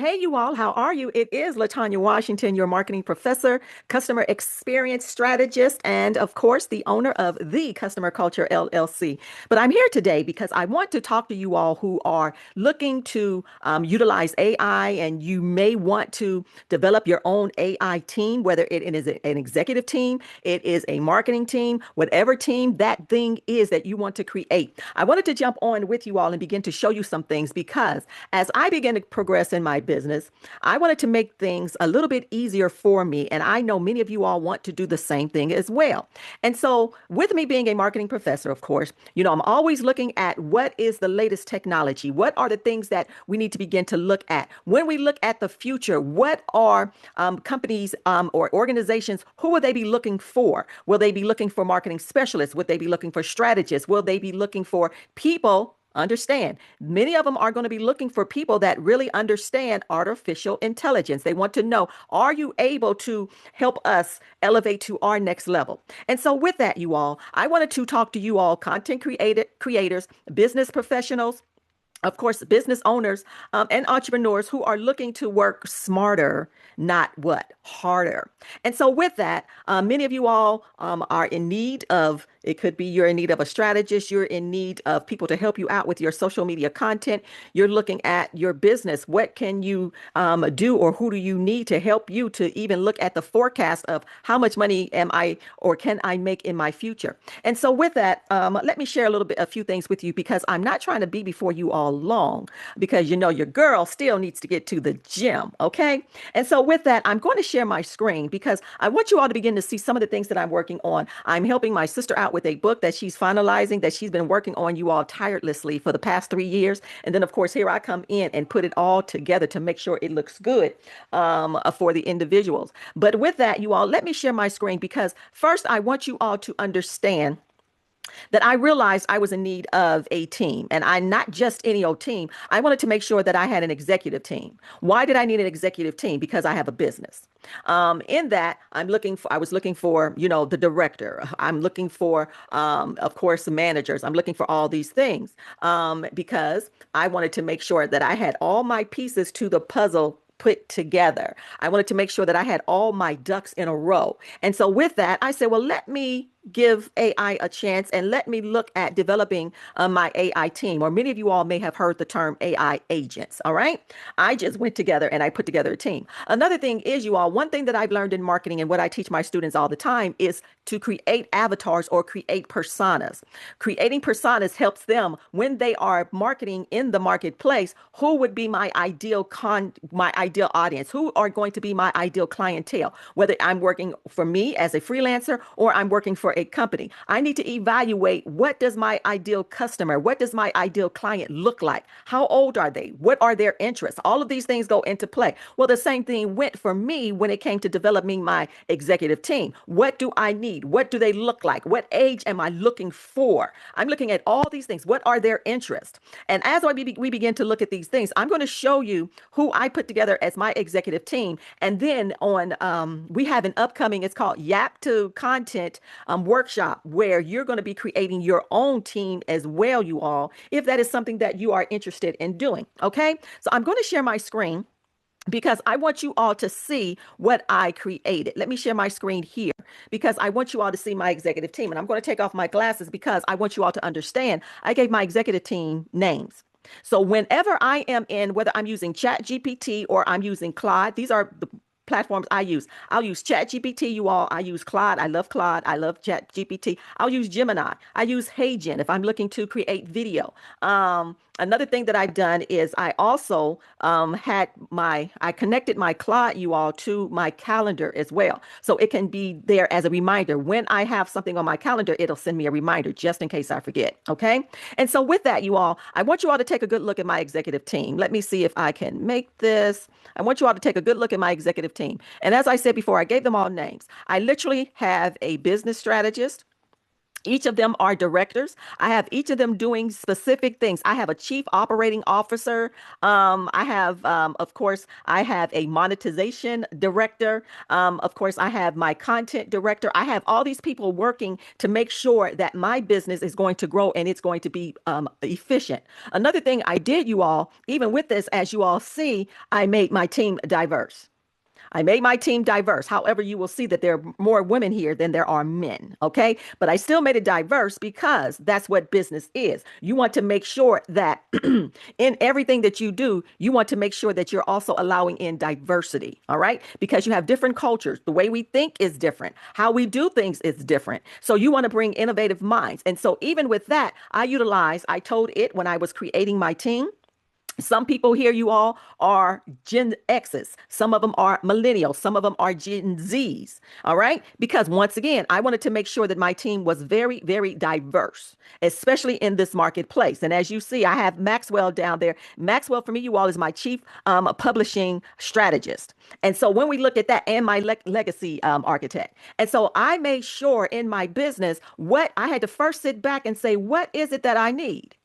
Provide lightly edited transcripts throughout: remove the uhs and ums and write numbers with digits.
Hey, you all, how are you? It is Latanya Washington, your marketing professor, customer experience strategist, and of course, the owner of the Customer Culture LLC. But I'm here today because I want to talk to you all who are looking to utilize AI, and you may want to develop your own AI team, whether it is an executive team, it is a marketing team, whatever team that thing is that you want to create. I wanted to jump on with you all and begin to show you some things because as I begin to progress in my business, I wanted to make things a little bit easier for me. And I know many of you all want to do the same thing as well. And so, with me being a marketing professor, of course, I'm always looking at what is the latest technology? What are the things that we need to begin to look at? When we look at the future, what are companies or organizations, who will they be looking for? Will they be looking for marketing specialists? Would they be looking for strategists? Will they be looking for people? Understand, many of them are going to be looking for people that really understand artificial intelligence. They want to know, are you able to help us elevate to our next level? And so with that, you all, I wanted to talk to you all, creators, business professionals, of course, business owners and entrepreneurs who are looking to work smarter, not what? Harder. And so, with that, many of you all are in need of, it could be you're in need of a strategist, you're in need of people to help you out with your social media content. You're looking at your business. What can you do, or who do you need to help you to even look at the forecast of how much money am I or can I make in my future? And so, with that, let me share a few things with you because I'm not trying to be before you all long because your girl still needs to get to the gym. Okay. And so with that, I'm going to share my screen because I want you all to begin to see some of the things that I'm working on. I'm helping my sister out with a book that she's finalizing, that she's been working on, you all, tirelessly for the past 3 years. And then of course, here I come in and put it all together to make sure it looks good for the individuals. But with that, you all, let me share my screen because first I want you all to understand that I realized I was in need of a team, and I not just any old team. I wanted to make sure that I had an executive team. Why did I need an executive team? Because I have a business. In that, I was looking for, the director. I'm looking for, of course, managers. I'm looking for all these things because I wanted to make sure that I had all my pieces to the puzzle put together. I wanted to make sure that I had all my ducks in a row. And so with that, I said, well, let me give AI a chance and let me look at developing my AI team. Or many of you all may have heard the term AI agents. All right. I just went together and I put together a team. Another thing is, you all, one thing that I've learned in marketing and what I teach my students all the time is to create avatars or create personas. Creating personas helps them when they are marketing in the marketplace. Who would be my ideal audience? Who are going to be my ideal clientele? Whether I'm working for me as a freelancer or I'm working for a company, I need to evaluate, what does my ideal customer, what does my ideal client look like? How old are they? What are their interests? All of these things go into play. Well, the same thing went for me when it came to developing my executive team. What do I need? What do they look like? What age am I looking for? I'm looking at all these things. What are their interests? And as we begin to look at these things, I'm going to show you who I put together as my executive team. And then we have an upcoming, it's called Yap to Content workshop, where you're going to be creating your own team as well, you all, if that is something that you are interested in doing. Okay, so I'm going to share my screen because I want you all to see what I created. Let me share my screen here because I want you all to see my executive team. And I'm going to take off my glasses because I want you all to understand I gave my executive team names. So whenever I am in, whether I'm using ChatGPT or I'm using Claude, these are the platforms I use. I'll use ChatGPT, you all. I use Claude. I love Claude. I love ChatGPT. I'll use Gemini. I use HeyGen if I'm looking to create video. Another thing that I've done is I also I connected my Claude, you all, to my calendar as well. So it can be there as a reminder. When I have something on my calendar, it'll send me a reminder just in case I forget. Okay. And so with that, you all, I want you all to take a good look at my executive team. Let me see if I can make this. I want you all to take a good look at my executive team. And as I said before, I gave them all names. I literally have a business strategist. Each of them are directors. I have each of them doing specific things. I have a chief operating officer. I have, of course, I have a monetization director. Of course, I have my content director. I have all these people working to make sure that my business is going to grow and it's going to be efficient. Another thing I did, you all, even with this, as you all see, I made my team diverse. I made my team diverse. However, you will see that there are more women here than there are men. Okay. But I still made it diverse because that's what business is. You want to make sure that in everything that you do, you want to make sure that you're also allowing in diversity. All right. Because you have different cultures. The way we think is different. How we do things is different. So you want to bring innovative minds. And so even with that, I told it when I was creating my team. Some people here, you all, are Gen X's. Some of them are millennials. Some of them are Gen Z's. All right. Because once again, I wanted to make sure that my team was very, very diverse, especially in this marketplace. And as you see, I have Maxwell down there. Maxwell, for me, you all, is my chief publishing strategist. And so when we look at that, and my legacy architect. And so I made sure in my business, what I had to first sit back and say, what is it that I need?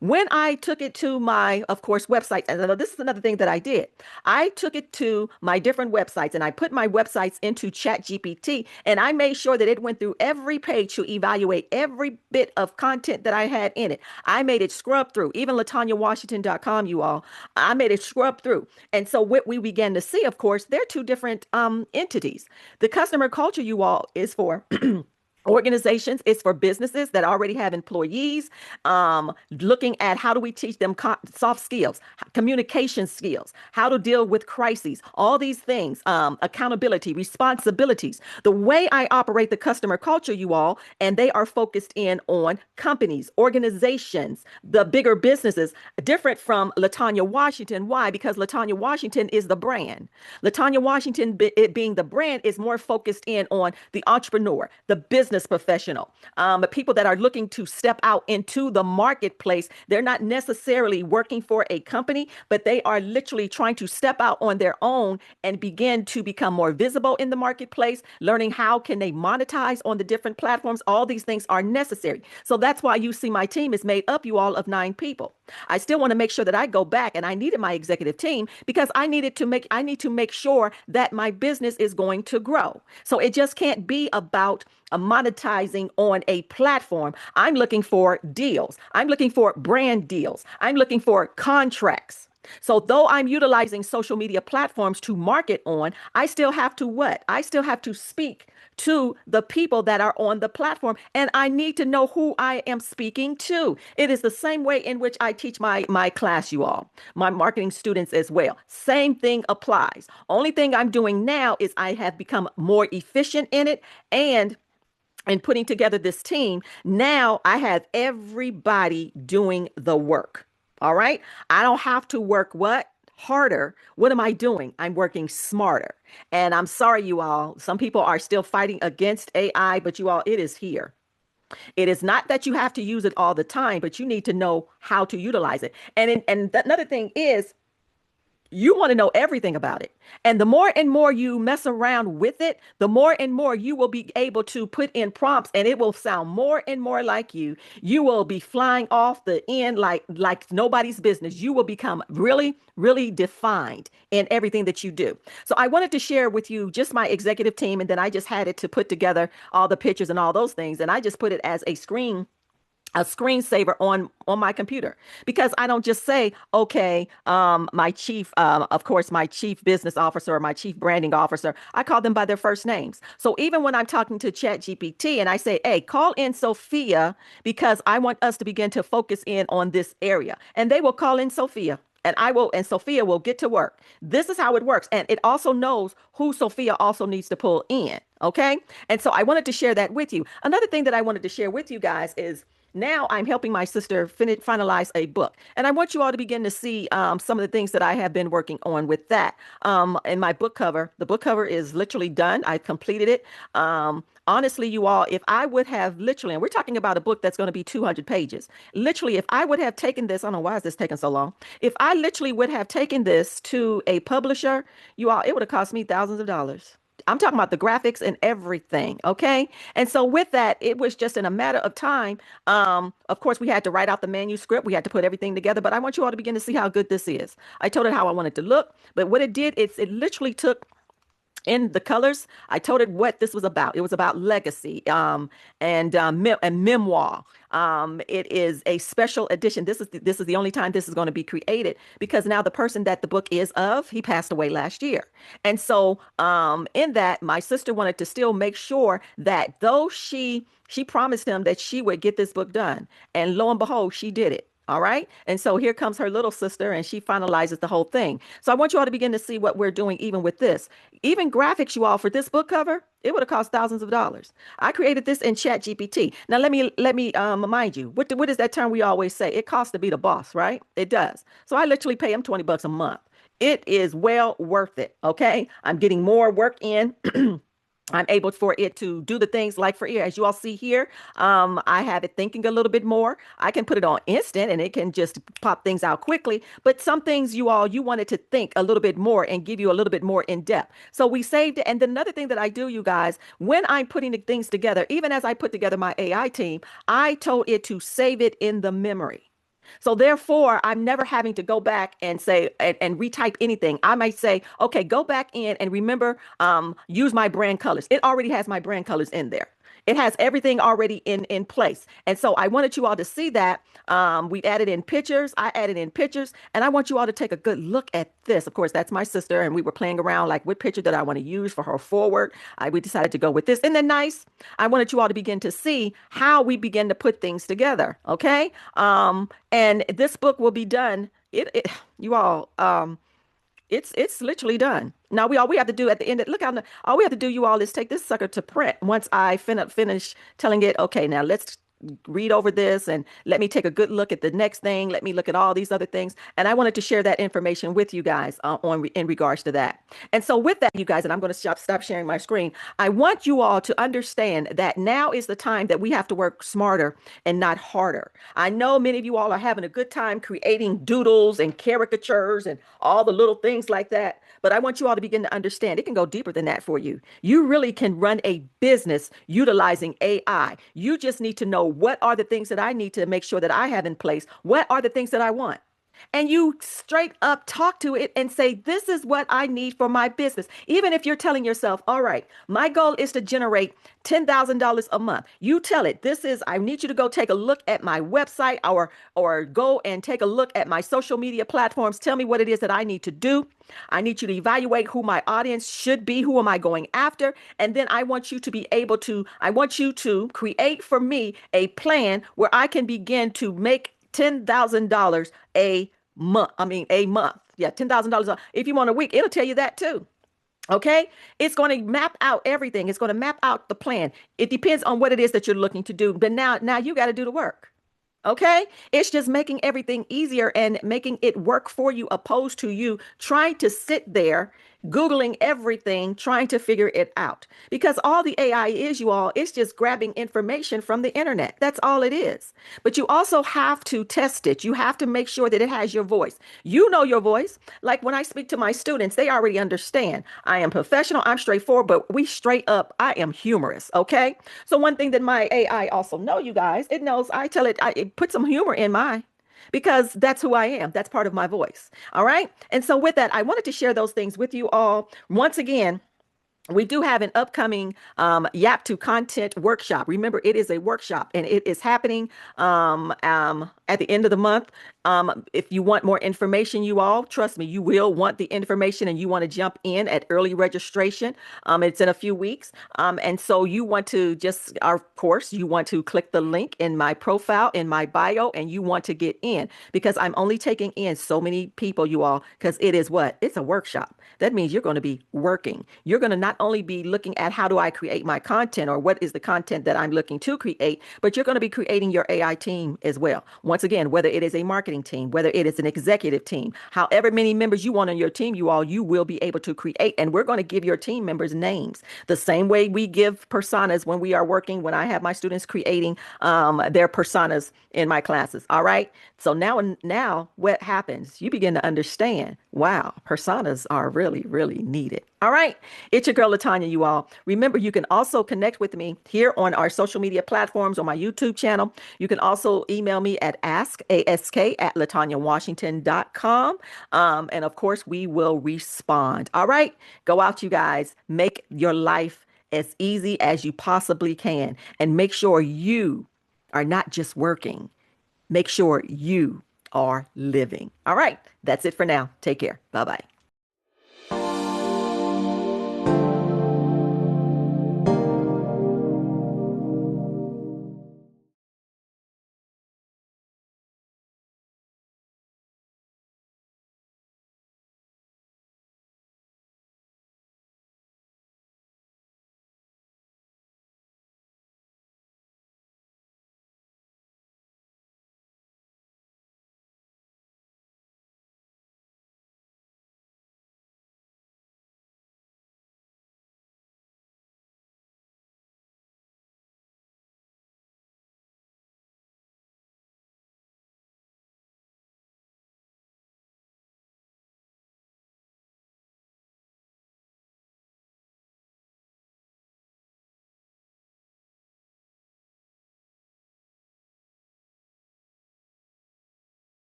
When I took it to my, of course, website, and this is another thing that I did. I took it to my different websites and I put my websites into ChatGPT and I made sure that it went through every page to evaluate every bit of content that I had in it. I made it scrub through, even LatanyaWashington.com, you all. I made it scrub through. And so what we began to see, of course, they're two different entities. The customer culture, you all, is for organizations. It's for businesses that already have employees, looking at how do we teach them soft skills, communication skills, how to deal with crises, all these things, accountability, responsibilities, the way I operate the customer culture, you all, and they are focused in on companies, organizations, the bigger businesses, different from Latanya Washington. Why? Because Latanya Washington is the brand. Latanya Washington, it being the brand, is more focused in on the entrepreneur, the business professional, people that are looking to step out into the marketplace. They're not necessarily working for a company, but they are literally trying to step out on their own and begin to become more visible in the marketplace, learning how can they monetize on the different platforms. All these things are necessary. So that's why you see my team is made up, you all, of 9 people. I still want to make sure that I go back, and I needed my executive team because I need to make sure that my business is going to grow. So it just can't be about monetizing on a platform. I'm looking for deals. I'm looking for brand deals. I'm looking for contracts. So though I'm utilizing social media platforms to market on, I still have to what? I still have to speak to the people that are on the platform, and I need to know who I am speaking to. It is the same way in which I teach my class, you all, my marketing students as well. Same thing applies. Only thing I'm doing now is I have become more efficient in it, and putting together this team. Now I have everybody doing the work. All right. I don't have to work what? Harder. What am I doing? I'm working smarter. And I'm sorry, you all, some people are still fighting against AI, but you all, it is here. It is not that you have to use it all the time, but you need to know how to utilize it. And another thing is, you want to know everything about it. And the more and more you mess around with it, the more and more you will be able to put in prompts, and it will sound more and more like you. You will be flying off the end like nobody's business. You will become really, really defined in everything that you do. So I wanted to share with you just my executive team, and then I just had it to put together all the pictures and all those things. And I just put it as a screensaver on my computer, because I don't just say, okay, my chief, of course, my chief business officer or my chief branding officer. I call them by their first names. So even when I'm talking to ChatGPT and I say, hey, call in Sophia because I want us to begin to focus in on this area, and they will call in Sophia. And Sophia will get to work. This is how it works. And it also knows who Sophia also needs to pull in. Okay. And so I wanted to share that with you. Another thing that I wanted to share with you guys is, now I'm helping my sister finalize a book. And I want you all to begin to see some of the things that I have been working on with that. In my book cover, the book cover is literally done. I completed it. Honestly, you all, if I would have literally, and we're talking about a book that's going to be 200 pages, literally, if I would have taken this, I don't know why is this taking so long. If I literally would have taken this to a publisher, you all, it would have cost me thousands of dollars. I'm talking about the graphics and everything. Okay. And so with that, it was just in a matter of time. Of course, we had to write out the manuscript. We had to put everything together, but I want you all to begin to see how good this is. I told it how I wanted to look, but what it did is it literally took in the colors. I told it what this was about. It was about legacy, and memoir. It is a special edition. This is the only time this is going to be created, because now the person that the book is of, he passed away last year. And so in that, my sister wanted to still make sure that though she promised him that she would get this book done, and lo and behold, she did it. All right. And so here comes her little sister, and she finalizes the whole thing. So I want you all to begin to see what we're doing even with this. Even graphics, you all, for this book cover, it would have cost thousands of dollars. I created this in Chat GPT. Now let me mind you, what is that term we always say? It costs to be the boss, right? It does. So I literally pay him 20 bucks a month. It is well worth it. Okay. I'm getting more work in. I'm able for it to do the things like for ear. As you all see here, I have it thinking a little bit more. I can put it on instant and it can just pop things out quickly. But some things you wanted to think a little bit more and give you a little bit more in depth. So we saved it. And then another thing that I do, you guys, when I'm putting the things together, even as I put together my AI team, I told it to save it in the memory. So therefore, I'm never having to go back and say and retype anything. I might say, okay, go back in and remember, use my brand colors. It already has my brand colors in there. It has everything already in place. And so I wanted you all to see that. We've added in pictures. I added in pictures, and I want you all to take a good look at this. Of course, that's my sister, and we were playing around like what picture that I want to use for her forward. We decided to go with this. Isn't that nice? I wanted you all to begin to see how we begin to put things together. Okay. And this book will be done. You all, it's literally done. Now all we have to do at the end, look out, all we have to do, you all, is take this sucker to print. Once I finish telling it, okay, now let's read over this and let me take a good look at the next thing. Let me look at all these other things. And I wanted to share that information with you guys in regards to that. And so with that, you guys, and I'm going to stop sharing my screen. I want you all to understand that now is the time that we have to work smarter and not harder. I know many of you all are having a good time creating doodles and caricatures and all the little things like that. But I want you all to begin to understand it can go deeper than that for you. You really can run a business utilizing AI. You just need to know, what are the things that I need to make sure that I have in place? What are the things that I want? And you straight up talk to it and say, this is what I need for my business. Even if you're telling yourself, all right, my goal is to generate $10,000 a month. You tell it, I need you to go take a look at my website, or go and take a look at my social media platforms. Tell me what it is that I need to do. I need you to evaluate who my audience should be. Who am I going after? And then I want you to create for me a plan where I can begin to make $10,000 a month. A month. Yeah, $10,000. If you want a week, it'll tell you that too. Okay. It's going to map out everything. It's going to map out the plan. It depends on what it is that you're looking to do. But now you got to do the work. Okay. It's just making everything easier and making it work for you, opposed to you trying to sit there, Googling everything, trying to figure it out. Because all the AI is, you all, it's just grabbing information from the internet. That's all it is. But you also have to test it. You have to make sure that it has your voice. You know your voice. Like when I speak to my students, they already understand. I am professional, I'm straightforward, but we straight up, I am humorous. Okay. So one thing that my AI also know, you guys, it knows, I tell it, it put some humor in mine, because that's who I am. That's part of my voice. All right. And so with that, I wanted to share those things with you all. Once again, we do have an upcoming Yap to Content workshop. Remember, it is a workshop, and it is happening at the end of the month. If you want more information, you all, trust me, you will want the information, and you want to jump in at early registration. It's in a few weeks. And so you want to of course, you want to click the link in my profile, in my bio, and you want to get in, because I'm only taking in so many people, you all, because it's a workshop. That means you're going to be working. You're going to not only be looking at how do I create my content, or what is the content that I'm looking to create, but you're going to be creating your AI team as well. Once again, whether it is a marketing team, whether it is an executive team, however many members you want on your team, you will be able to create. And we're going to give your team members names the same way we give personas when I have my students creating their personas in my classes. All right. So now what happens? You begin to understand, wow, personas are really, really needed. All right. It's your girl, Latanya, you all. Remember, you can also connect with me here on our social media platforms on my YouTube channel. You can also email me at latanyawashington.com. And of course, we will respond. All right. Go out, you guys. Make your life as easy as you possibly can. And make sure you are not just working. Make sure you are living. All right. That's it for now. Take care. Bye bye.